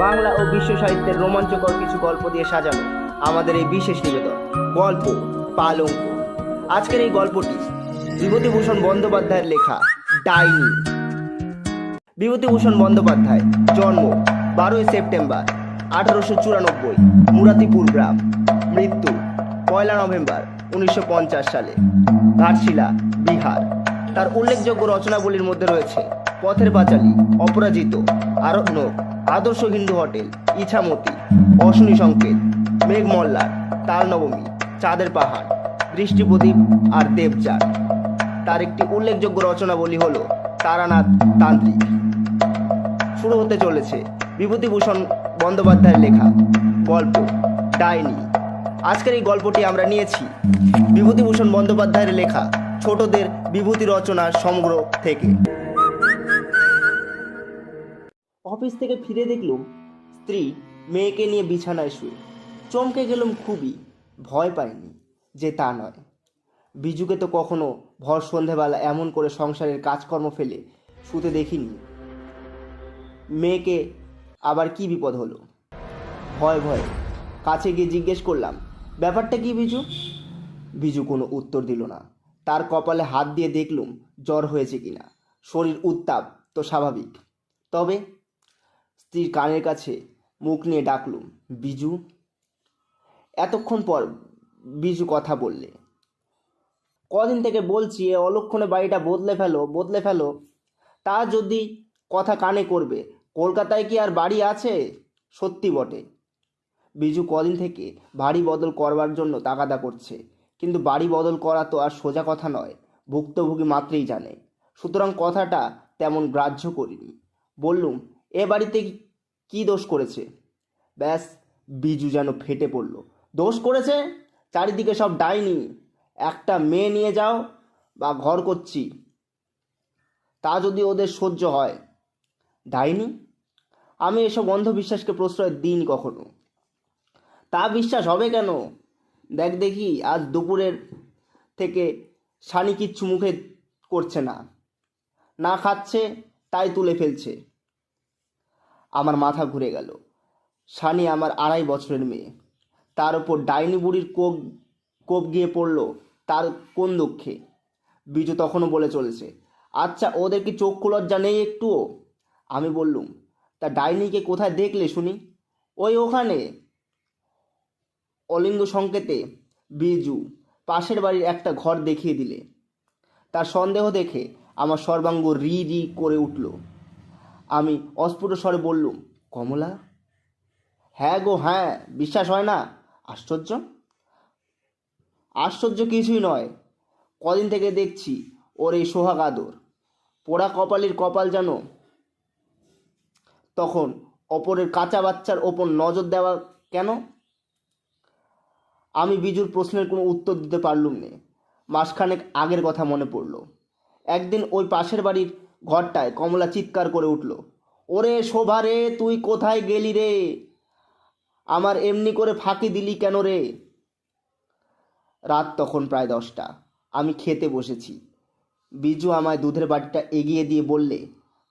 বাংলা ও বিশ্ব সাহিত্যের রোমাঞ্চকর কিছু গল্প দিয়ে সাজানো আমাদের এই বিশেষ নিবেদন গল্প পালঙ্ক। আজকের এই গল্পটি বিভূতিভূষণ বন্দ্যোপাধ্যায়ের লেখা ডাইনি। বিভূতিভূষণ বন্দ্যোপাধ্যায় জন্ম 12 সেপ্টেম্বর 1894 মুরাতিপুর গ্রাম, মৃত্যু 1 নভেম্বর 1950 সালে, ঘাটশিলা, বিহার। তার উল্লেখযোগ্য রচনাবলীর মধ্যে রয়েছে পথের পাঁচালী, অপরাজিত, আরণ্যক, আদর্শ হিন্দু হোটেল, ইছামতি, অশনি সংকেত, মেঘমল্লার, তাল নবমী, চাঁদের পাহাড়, দৃষ্টিপ্রদীপ আর দেবযান। তার একটি উল্লেখযোগ্য রচনাবলী হল তারানাথ তান্ত্রিক। শুরু হতে চলেছে বিভূতিভূষণ বন্দ্যোপাধ্যায়ের লেখা গল্প ডাইনি। আজকের এই গল্পটি আমরা নিয়েছি বিভূতিভূষণ বন্দ্যোপাধ্যায়ের লেখা ছোটদের বিভূতি রচনার সংগ্রহ থেকে। অফিস থেকে ফিরে দেখলুম স্ত্রী মেয়েকে নিয়ে বিছানায় শুয়ে। চমকে গেলুম খুবই, ভয় পাইনি যে তা নয়। বিজুকে তো কখনো ভর সন্ধেবেলা এমন করে সংসারের কাজকর্ম ফেলে শুতে দেখিনি। মেয়েকে আবার কি বিপদ হলো? ভয় ভয়ে কাছে গিয়ে জিজ্ঞেস করলাম, ব্যাপারটা কি বিজু? বিজু কোনো উত্তর দিল না। তার কপালে হাত দিয়ে দেখলুম জ্বর হয়েছে কিনা। শরীর উত্তাপ তো স্বাভাবিক। তবে স্ত্রীর কানের কাছে মুখ নিয়ে ডাকলুম, বিজু। এতক্ষণ পর বিজু কথা বললে, কদিন থেকে বলছি এ অলক্ষণে বাড়িটা বদলে ফেলো। তা যদি কথা কানে করবে, কলকাতায় কি আর বাড়ি আছে? সত্যি বটে। বিজু কদিন থেকে বাড়ি বদল করবার জন্য তাগাদা করছে, কিন্তু বাড়ি বদল করা তো আর সোজা কথা নয়, ভুক্তভোগী মাত্রই জানে। সুতরাং কথাটা তেমন গ্রাহ্য করিনি। বললুম, এ বাড়িতে কি দোষ করেছে? ব্যাস, বিজু যেন ফেটে পড়ল। দোষ করেছে? চারিদিকে সব ডাইনি। একটা মেয়ে নিয়ে যাও বা ঘর করছি, তা যদি ওদের সহ্য হয়। ডাইনি? আমি এসব অন্ধবিশ্বাসকে প্রশ্রয় দিইনি কখনো। তা বিশ্বাস হবে কেন? দেখি আজ দুপুরের থেকে সানি কিচ্ছু মুখে করছে না, না খাচ্ছে তাই তুলে ফেলছে। আমার মাথা ঘুরে গেল। সানি আমার 2.5 বছরের মেয়ে, তার উপর ডাইনি বুড়ির কোপ গিয়ে পড়ল তার কোন দুঃখে? বিজু তখনও বলে চলেছে, আচ্ছা ওদের কি চক্ষু লজ্জা নেই একটুও? আমি বললুম, তা ডাইনিকে কোথায় দেখলে শুনি? ওই ওখানে। অলিঙ্গ সংকেতে বিজু পাশের বাড়ির একটা ঘর দেখিয়ে দিলে। তার সন্দেহ দেখে আমার সর্বাঙ্গ রি রি করে উঠল। আমি অস্ফুট স্বরে বললুম, কমলা? হ্যাঁ গো হ্যাঁ, বিশ্বাস হয় না? আশ্চর্য। আশ্চর্য কিছুই নয়। কদিন থেকে দেখছি ওর এই সোহাগ আদর। পোড়া কপালির কপাল যেন। তখন অপরের কাঁচা বাচ্চার ওপর নজর দেওয়া কেন? আমি বিজুর প্রশ্নের কোনো উত্তর দিতে পারলুম না। মাসখানেক আগের কথা মনে পড়ল। একদিন ওই পাশের বাড়ির ঘরটায় কমলা চিৎকার করে উঠল, ওরে শোভা রে, তুই কোথায় গেলি রে? আমার এমনি করে ফাঁকি দিলি কেন রে? রাত তখন প্রায় 10টা। আমি খেতে বসেছি। বিজু আমায় দুধের বাটিটা এগিয়ে দিয়ে বললে,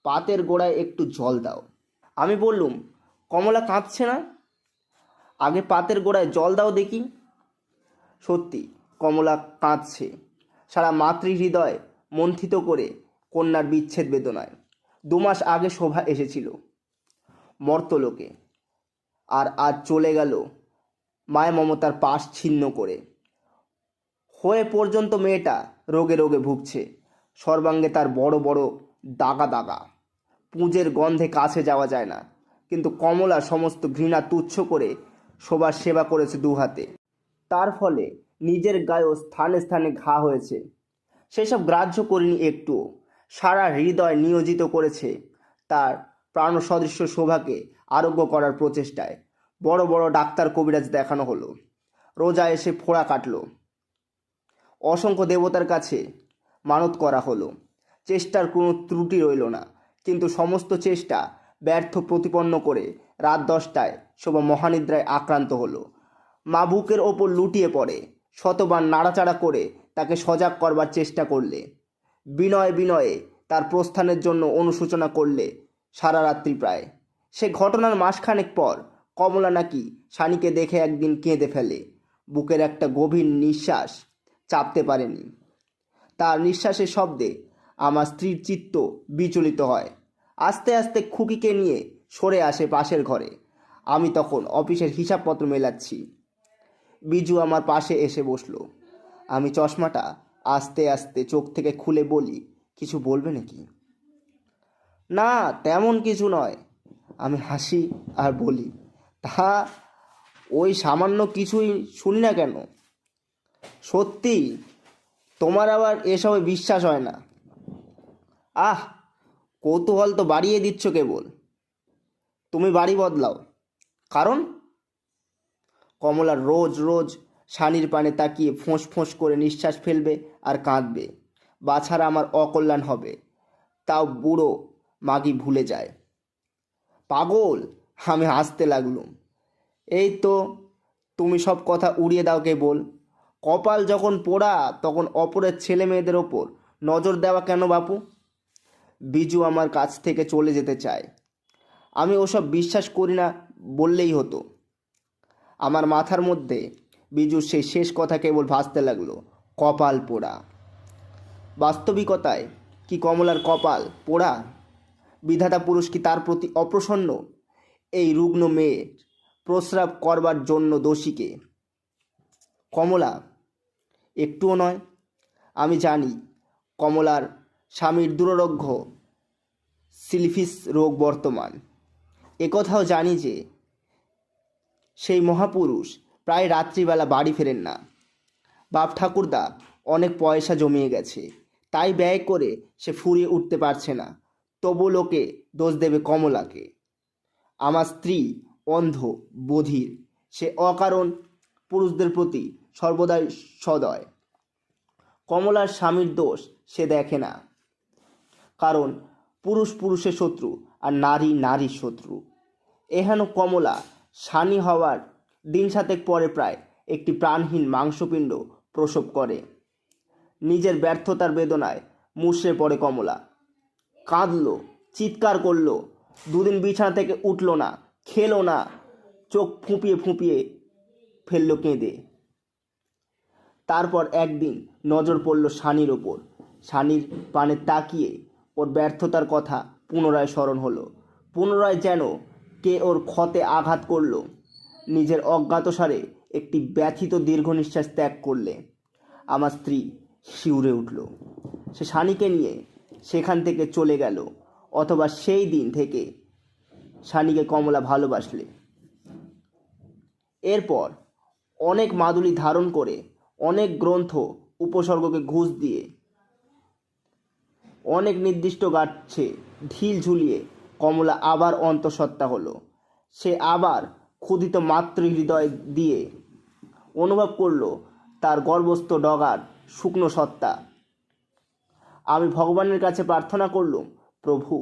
পাতের গোড়ায় একটু জল দাও। আমি বললুম, কমলা কাঁদছে না? আগে পাতের গোড়ায় জল দাও দেখি। সত্যি কমলা কাঁদছে, সারা মাতৃহৃদয় মন্থিত করে কন্যার বিচ্ছেদ বেদনায়। 2 মাস আগে শোভা এসেছিল মর্তলোকে, আর আজ চলে গেল মায়া মমতার পাশ ছিন্ন করে। হয়ে পর্যন্ত মেয়েটা রোগে রোগে ভুগছে। সর্বাঙ্গে তার বড় বড় দাগা দাগা। পুঁজের গন্ধে কাছে যাওয়া যায় না। কিন্তু কমলা সমস্ত ঘৃণা তুচ্ছ করে শোবার সেবা করেছে 2 হাতে। তার ফলে নিজের গায়েও স্থানে স্থানে ঘা হয়েছে। সেসব গ্রাহ্য করিনি একটুও। সারা হৃদয় নিয়োজিত করেছে তার প্রাণসদৃশ্য শোভাকে আরোগ্য করার প্রচেষ্টায়। বড় বড় ডাক্তার কবিরাজ দেখানো হলো, রোজা এসে ফোড়া কাটলো, অসংখ্য দেবতার কাছে মানত করা হলো। চেষ্টার কোনো ত্রুটি রইল না। কিন্তু সমস্ত চেষ্টা ব্যর্থ প্রতিপন্ন করে রাত 10টায় শোভা মহানিদ্রায় আক্রান্ত হলো। মা বুকের ওপর লুটিয়ে পড়ে। শতবার নাড়াচাড়া করে তাকে সজাগ করবার চেষ্টা করলে। বিনয়ে বিনয়ে তার প্রস্থানের জন্য অনুশোচনা করলে সারা রাত্রি প্রায়। সে ঘটনার মাসখানেক পর কমলা নাকি সানিকে দেখে একদিন কেঁদে ফেলে। বুকের একটা গভীর নিঃশ্বাস চাপতে পারেনি। তার নিঃশ্বাসের শব্দে আমার স্ত্রীর চিত্ত বিচলিত হয়। আস্তে আস্তে খুকিকে নিয়ে সরে আসে পাশের ঘরে। আমি তখন অফিসের হিসাবপত্র মেলাচ্ছি। বিজু আমার পাশে এসে বসলো। আমি চশমাটা আস্তে আস্তে চোখ থেকে খুলে বলি, কিছু বলবে নাকি? না, তেমন কিছু নয়। আমি হাসি আর বলি, তা ওই সামান্য কিছুই শুনি না কেন? সত্যি, তোমার আবার এসবে বিশ্বাস হয় না? আহ, কৌতূহল তো বাড়িয়ে দিচ্ছ কেবল। তুমি বাড়ি বদলাও। কারণ? কমলা রোজ রোজ সানির পানে তাকিয়ে ফোঁস ফোঁস করে নিঃশ্বাস ফেলবে আর কাঁদবে। বাছারা আমার অকল্যাণ হবে, তাও বুড়ো মাগি ভুলে যায়। পাগল! আমি হাসতে লাগলুম। এই তো, তুমি সব কথা উড়িয়ে দাও কেবল। কপাল যখন পোড়া তখন অপরের ছেলে মেয়েদের ওপর নজর দেওয়া কেন বাপু? বিজু আমার কাছ থেকে চলে যেতে চায়। আমি ওসব বিশ্বাস করি না বললেই হতো। আমার মাথার মধ্যে বিজুর সেই শেষ কথা কেবল ভাসতে লাগলো, কপাল পোড়া। বাস্তবিকতায় কি কমলার কপাল পোড়া? বিধাতা পুরুষ কি তার প্রতি অপ্রসন্ন? এই রুগ্ন মেয়ে প্রস্রাব করবার জন্য দোষীকে? কমলা? একটুও নয়। আমি জানি কমলার স্বামীর দুরারোগ্য সিলিফিস রোগ বর্তমান। একথাও জানি যে সেই মহাপুরুষ প্রায় রাত্রিবেলা বাড়ি ফেরেন না। বাপ ঠাকুরদা অনেক পয়সা জমিয়ে গেছে, তাই ব্যয় করে সে ফুরিয়ে উঠতে পারছে না। তবু লোকে দোষ দেবে কমলাকে। আমার স্ত্রী অন্ধ, বধির। সে অকারণ পুরুষদের প্রতি সর্বদাই সদয়। কমলার স্বামীর দোষ সে দেখে না, কারণ পুরুষ পুরুষের শত্রু আর নারী নারীর শত্রু। এহেন কমলা সানি হওয়ার দিন সাতেক পরে প্রায় একটি প্রাণহীন মাংসপিণ্ড প্রসব করে। নিজের ব্যর্থতার বেদনায় মুষড়ে পড়ে কমলা। কাঁদলো, চিৎকার করলো। দুদিন বিছানা থেকে উঠল না, খেলো না, চোখ ফুঁপিয়ে ফুঁপিয়ে ফেললো কেঁদে। তারপর একদিন নজর পড়ল সানির ওপর। সানির পানে তাকিয়ে ওর ব্যর্থতার কথা পুনরায় স্মরণ হলো। পুনরায় যেন কে ওর ক্ষতে আঘাত করল। নিজের অজ্ঞাতসারে একটি ব্যথিত দীর্ঘ নিঃশ্বাস ত্যাগ করলে আমার স্ত্রী শিউরে উঠল। সে সানিকে নিয়ে সেখান থেকে চলে গেল, অথবা সেই দিন থেকে সানিকে কমলা ভালোবাসলে। এরপর অনেক মাদুলি ধারণ করে, অনেক গ্রন্থ উপসর্গকে ঘুষ দিয়ে, অনেক নির্দিষ্ট গাছে ঢিল ঝুলিয়ে কমলা আবার অন্তঃসত্ত্বা হলো। সে আবার ক্ষুধিত মাতৃহৃদয় দিয়ে অনুভব করল তার গর্ভস্থ ডগার শুকনো সত্তা। আমি ভগবানের কাছে প্রার্থনা করলুম, প্রভু,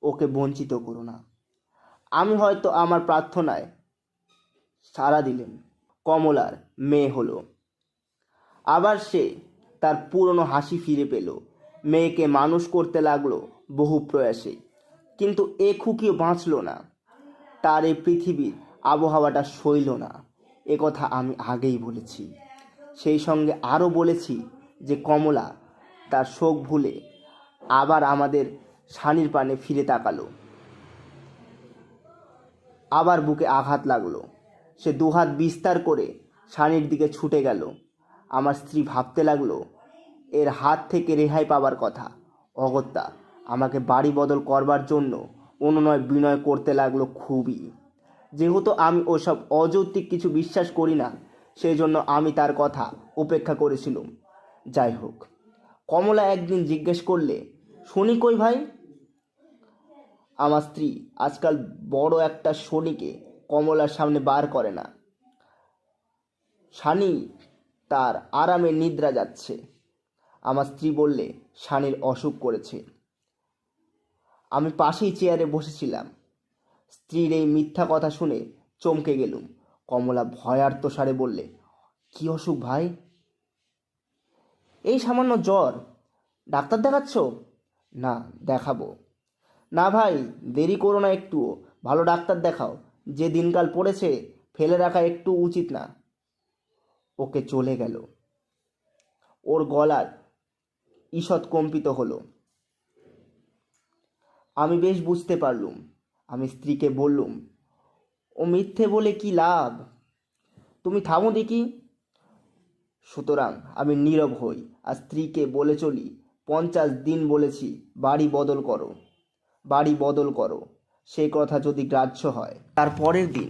ওকে বঞ্চিত করো না। আমি হয়তো আমার প্রার্থনায় সাড়া দিলেন। কমলার মেয়ে হলো। আবার সে তার পুরনো হাসি ফিরে পেল। মেয়েকে মানুষ করতে লাগলো বহু প্রয়াসে, কিন্তু এ খুকিও বাঁচল না। তার এই পৃথিবীর আবহাওয়াটা সইল না। একথা আমি আগেই বলেছি। সেই সঙ্গে আরও বলেছি যে কমলা তার শোক ভুলে আবার আমাদের সানির পানে ফিরে তাকালো। আবার বুকে আঘাত লাগলো। সে দুহাত বিস্তার করে সানির দিকে ছুটে গেল। আমার স্ত্রী ভাবতে লাগলো, এর হাত থেকে রেহাই পাবার কথা। অগত্যা আমাকে বাড়ি বদল করবার জন্য অনুনয় বিনয় করতে লাগলো খুবই। যেহেতু আমি ওসব অযৌক্তিক কিছু বিশ্বাস করি না, সেই জন্য আমি তার কথা উপেক্ষা করেছিলাম। যাই হোক, কমলা একদিন জিজ্ঞেস করলে, শনি কই ভাই? আমার স্ত্রী আজকাল বড় একটা শনিকে কমলার সামনে বার করে না। সানি তার আরামে নিদ্রা যাচ্ছে। আমার স্ত্রী বললে, সানির অসুখ করেছে। আমি পাশেই চেয়ারে বসেছিলাম। স্ত্রীর এই মিথ্যা কথা শুনে চমকে গেলুম। কমলা ভয়ার্ত সারে বললে, কি অসুখ ভাই? এই সামান্য জ্বর। ডাক্তার দেখাচ্ছ? না, দেখাবো। না ভাই, দেরি করো না একটুও। ভালো ডাক্তার দেখাও, যে দিনকাল পড়েছে ফেলে রাখা একটু উচিত না। ওকে চলে গেল। ওর গলার ঈষৎ কম্পিত হলো। আমি বেশ বুঝতে পারলুম। আমি স্ত্রীকে বললুম, ও মিথ্যে বলে কি লাভ, তুমি থামো দেখি। সুতরাং আমি নীরব হই আর স্ত্রীকে বলে চলি, 50 দিন বলেছি বাড়ি বদল করো, বাড়ি বদল করো। সেই কথা যদি গ্রাহ্য হয়। তার পরের দিন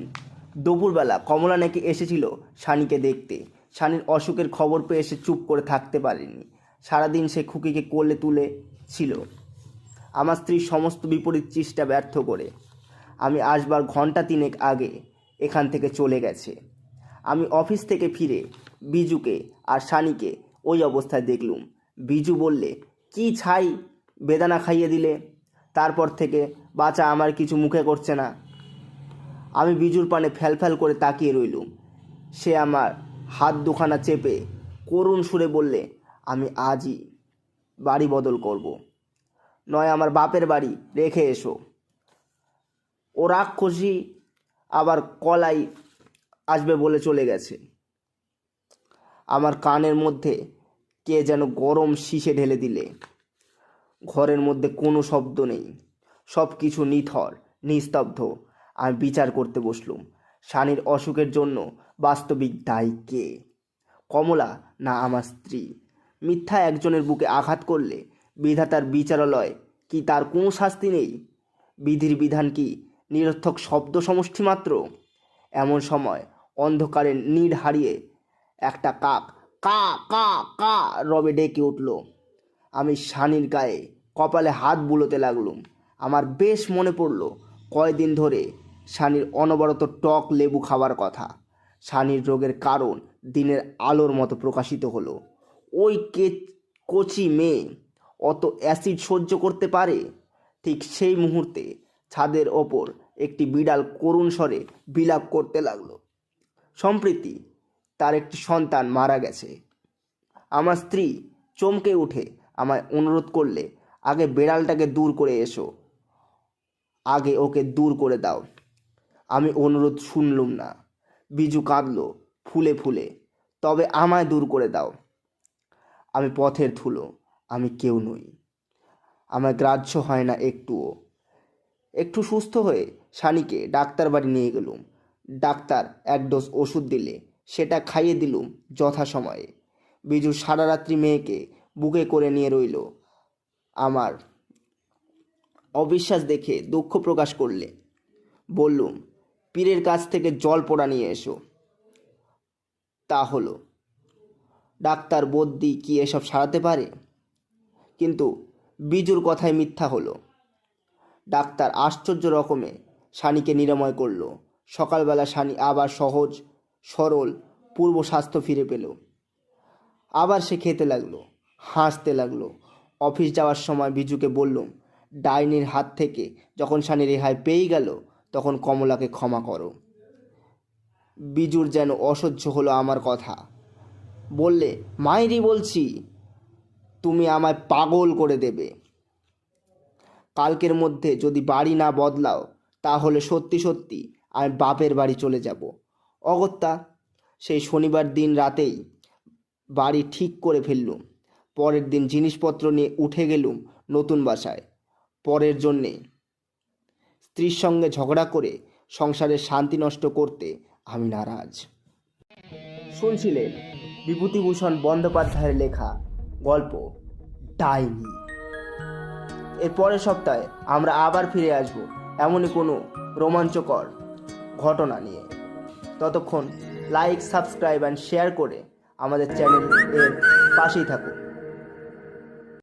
দুপুরবেলা কমলা নাকি এসেছিল সানিকে দেখতে। সানির অসুখের খবর পেয়ে সে চুপ করে থাকতে পারেনি। সারাদিন সে খুকিকে কোলে তুলে ছিল। আমার স্ত্রীর সমস্ত বিপরীত চেষ্টা ব্যর্থ করে আমি আসবার ঘন্টা 3 আগে এখান থেকে চলে গেছে। আমি অফিস থেকে ফিরে বিজুকে আর সানিকে ওই অবস্থায় দেখলুম। বিজু বললে, কি ছাই বেদানা খাইয়ে দিলে, তারপর থেকে বাচ্চা আমার কিছু মুখে করছে না। আমি বিজুর পানে ফ্যালফ্যাল করে তাকিয়ে রইলুম। সে আমার হাত দুখানা চেপে করুণ সুরে বললে, আমি আজই বাড়ি বদল করব, নয় আমার বাপের বাড়ি রেখে এসো। ও রাক্ষসী আবার কলাই আসবে বলে চলে গেছে। আমার কানের মধ্যে কে যেন গরম শিশে ঢেলে দিলে। ঘরের মধ্যে কোনো শব্দ নেই, সব কিছু নিথর নিস্তব্ধ। আমি বিচার করতে বসলুম, সানির অসুখের জন্য বাস্তবিক দায়ী কে, কমলা না আমার স্ত্রী? মিথ্যা একজনের বুকে আঘাত করলে বিধাতার বিচারালয় কি তার কোনো শাস্তি নেই? বিধির বিধান কি নিরর্থক শব্দ সমষ্টি মাত্র? এমন সময় অন্ধকারে নীড় হারিয়ে একটা কাক কা কা কা রবে ডেকে উঠল। আমি সানির গায়ে কপালে হাত বুলোতে লাগলুম। আমার বেশ মনে পড়ল কয়দিন ধরে সানির অনবরত টক লেবু খাওয়ার কথা। সানির রোগের কারণ দিনের আলোর মতো প্রকাশিত হলো। ওই কচি মেয়ে অত অ্যাসিড সহ্য করতে পারে? ঠিক সেই মুহূর্তে ছাদের ওপর একটি বিড়াল করুণ স্বরে বিলাপ করতে লাগলো। সম্প্রতি তার একটি সন্তান মারা গেছে। আমার স্ত্রী চমকে উঠে আমায় অনুরোধ করলে, আগে বিড়ালটাকে দূর করে এসো, আগে ওকে দূর করে দাও। আমি অনুরোধ শুনলুম না। বিজু কাঁদলো ফুলে ফুলে, তবে আমায় দূর করে দাও। আমি পথের ধুলো, আমি কেউ নই, আমার গ্রাহ্য হয় না একটুও। একটু সুস্থ হয়ে সানিকে ডাক্তার বাড়ি নিয়ে গেলুম। ডাক্তার এক ডোজ ওষুধ দিলে সেটা খাইয়ে দিলুম যথাসময়ে। বিজু সারা রাত্রি মেয়েকে বুকে করে নিয়ে রইল। আমার অবিশ্বাস দেখে দুঃখ প্রকাশ করলে। বললুম, পীরের কাছ থেকে জল পোড়া নিয়ে এসো। তা হলো। ডাক্তার বদ্যি কি এসব সারাতে পারে? কিন্তু বিজুর কথায় মিথ্যা হলো। ডাক্তার আশ্চর্য রকমে সানিকে নিরাময় করলো। সকালবেলা সানি আবার সহজ সরল পূর্ব স্বাস্থ্য ফিরে পেল। আবার সে খেতে লাগলো, হাসতে লাগলো। অফিস যাওয়ার সময় বিজুকে বললুম, ডাইনির হাত থেকে যখন সানি রেহাই পেয়ে গেল তখন কমলাকে ক্ষমা করো। বিজুর যেন অসহ্য হলো আমার কথা। বললে, মাইরি বলছি, তুমি আমায় পাগল করে দেবে। কালকের মধ্যে যদি বাড়ি না বদলাও তাহলে সত্যি সত্যি আমি বাপের বাড়ি চলে যাব। অগত্যা সেই শনিবার দিন রাতেই বাড়ি ঠিক করে ফেললুম। পরের দিন জিনিসপত্র নিয়ে উঠে গেলুম নতুন বাসায়। পরের জন্যে স্ত্রীর সঙ্গে ঝগড়া করে সংসারের শান্তি নষ্ট করতে আমি নারাজ। শুনছিলেন বিভূতিভূষণ বন্দ্যোপাধ্যায়ের লেখা গল্প ডাইনি। এর পরের সপ্তাহে আমরা আবার ফিরে আসব এমনই কোনো রোমাঞ্চকর ঘটনা নিয়ে। ততক্ষণ লাইক, সাবস্ক্রাইব অ্যান্ড শেয়ার করে আমাদের চ্যানেলের পাশেই থাকুন।